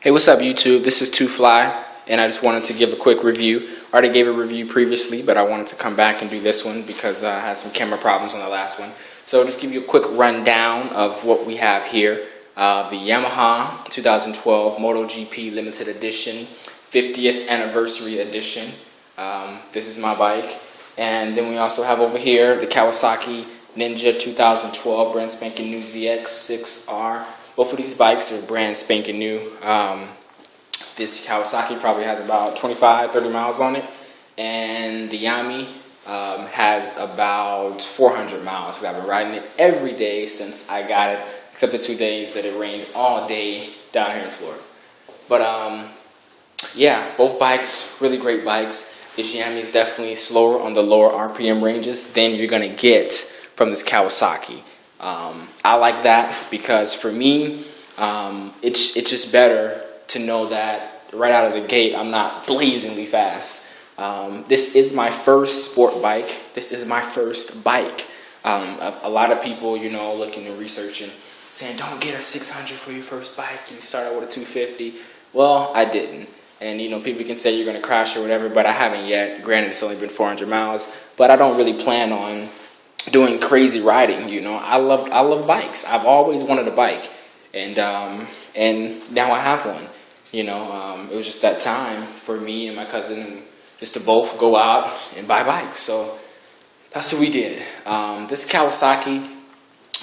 Hey, what's up YouTube? This is Too Fly, and I just wanted to give a quick review. I already gave a review previously, but I wanted to come back and do this one because I had some camera problems on the last one. So just give you a quick rundown of what we have here. The Yamaha 2012 MotoGP Limited Edition, 50th Anniversary Edition. This is my bike. And then we also have over here the Kawasaki Ninja 2012 brand spanking new ZX6R. Both of these bikes are brand spanking new. This Kawasaki probably has about 25, 30 miles on it. And the Yami has about 400 miles. I've been riding it every day since I got it, except the 2 days that it rained all day down here in Florida. But yeah, both bikes, really great bikes. This Yami is definitely slower on the lower RPM ranges than you're going to get from this Kawasaki. I like that because for me, it's just better to know that right out of the gate, I'm not blazingly fast. This is my first sport bike. This is my first bike. A lot of people, you know, looking and researching, saying, don't get a 600 for your first bike. You start out with a 250. Well, I didn't. And, you know, people can say you're going to crash or whatever, but I haven't yet. Granted, it's only been 400 miles, but I don't really plan on doing crazy riding. You know, I love bikes. I've always wanted a bike, and now I have one. You know, it was just that time for me and my cousin just to both go out and buy bikes. So that's what we did. This Kawasaki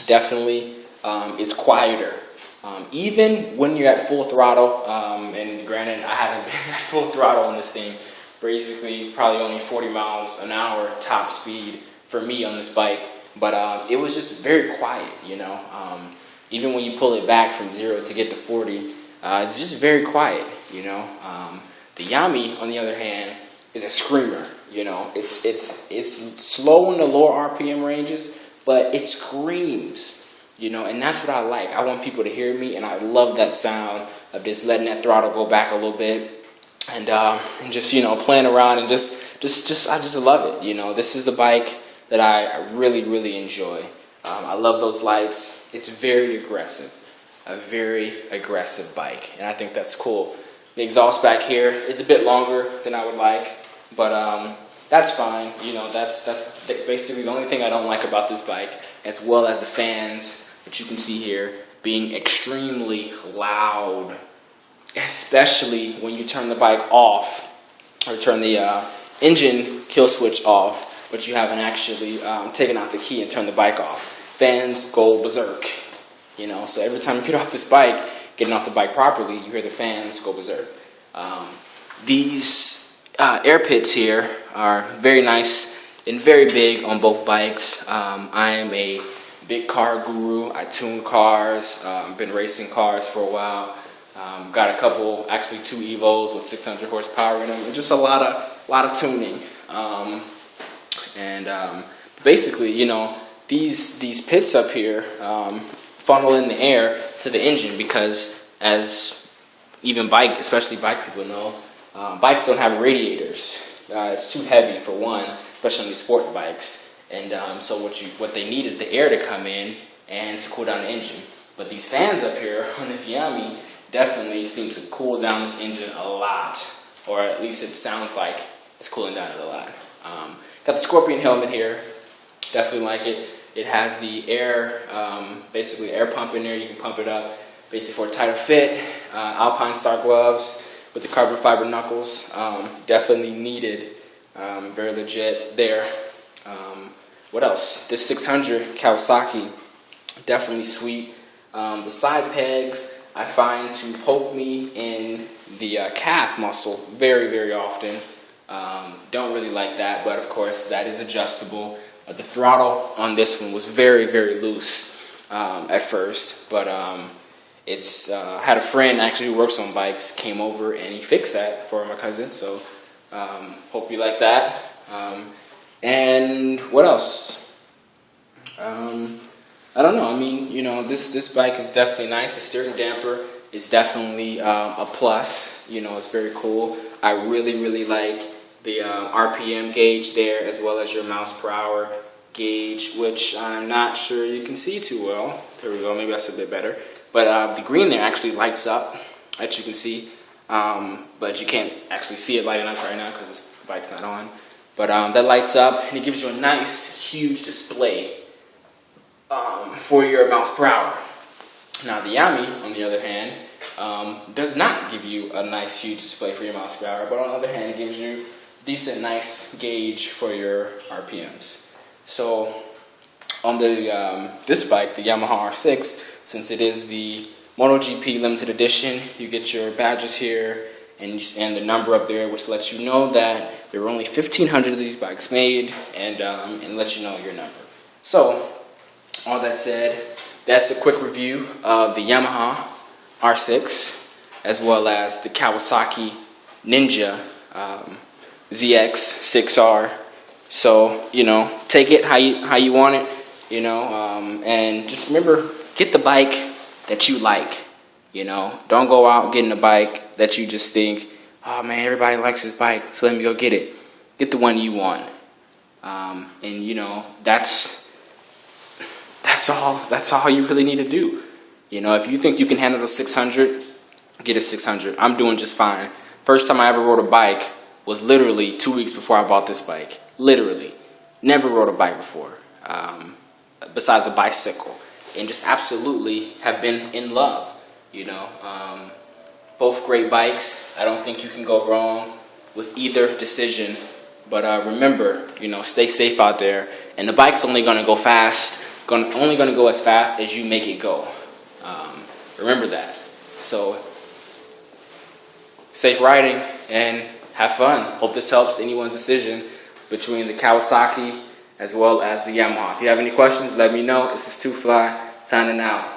definitely is quieter. Even when you're at full throttle, and granted, I haven't been at full throttle on this thing. Basically, probably only 40 miles an hour top speed for me on this bike, but it was just very quiet, you know. Even when you pull it back from 0 to get to 40, it's just very quiet, you know. The Yami, on the other hand, is a screamer, you know. It's slow in the lower RPM ranges, but it screams, you know, and that's what I like. I want people to hear me, and I love that sound of just letting that throttle go back a little bit, and just, you know, playing around and I just love it, you know. This is the bike that I really enjoy. I love those lights. It's very aggressive, a very aggressive bike, and I think that's cool. The exhaust back here is a bit longer than I would like, but that's fine. You know, that's basically the only thing I don't like about this bike, as well as the fans that you can see here being extremely loud, especially when you turn the bike off or turn the engine kill switch off, but you haven't actually taken out the key and turned the bike off. Fans go berserk, you know. So every time you get off this bike, getting off the bike properly, you hear the fans go berserk. These air pits here are very nice and very big on both bikes. I am a big car guru. I tune cars. Been racing cars for a while. Got a couple, actually 2 Evos with 600 horsepower in them. And just a lot of tuning. Basically, you know, these pits up here funnel in the air to the engine because, as even especially bike people know, bikes don't have radiators. It's too heavy for one, especially on these sport bikes. And so what they need is the air to come in and to cool down the engine. But these fans up here on this Yami definitely seem to cool down this engine a lot, or at least it sounds like it's cooling down it a lot. Got the Scorpion helmet here. Definitely like it. It has the air, basically air pump in there. You can pump it up, basically for a tighter fit. Alpine Star gloves with the carbon fiber knuckles. Definitely needed. Very legit there. What else? This 600 Kawasaki, definitely sweet. The side pegs I find to poke me in the calf muscle very often. Don't really like that, but of course that is adjustable. The throttle on this one was very loose at first, but had a friend actually who works on bikes came over and he fixed that for my cousin. So hope you like that. And what else? I don't know. I mean, you know, this bike is definitely nice. The steering damper is definitely a plus. You know, it's very cool. I really like the RPM gauge there, as well as your miles per hour gauge, which I'm not sure you can see too well. There we go. Maybe that's a bit better. But the green there actually lights up that you can see, but you can't actually see it lighting up right now because the bike's not on. But that lights up and it gives you a nice huge display for your miles per hour. Now the Yami, on the other hand, does not give you a nice huge display for your miles per hour, but on the other hand, it gives you a decent nice gauge for your RPMs. So on the this bike, the Yamaha R6, since it is the MotoGP limited edition, you get your badges here and the number up there, which lets you know that there are only 1,500 of these bikes made, and lets you know your number. So all that said, that's a quick review of the Yamaha R6 as well as the Kawasaki Ninja ZX 6R. So, you know, take it how you want it, you know, and just remember, get the bike that you like. You know, don't go out getting a bike that you just think, oh man, everybody likes this bike, so let me go get it. Get the one you want. And you know, that's all you really need to do. You know, if you think you can handle the 600, get a 600. I'm doing just fine. First time I ever rode a bike was literally 2 weeks before I bought this bike. Literally. Never rode a bike before, besides a bicycle. And just absolutely have been in love. You know, both great bikes. I don't think you can go wrong with either decision. But remember, you know, stay safe out there. And the bike's only going to go fast, only going to go as fast as you make it go. Remember that. So, safe riding and have fun. Hope this helps anyone's decision between the Kawasaki as well as the Yamaha. If you have any questions, let me know. This is Too Fly signing out.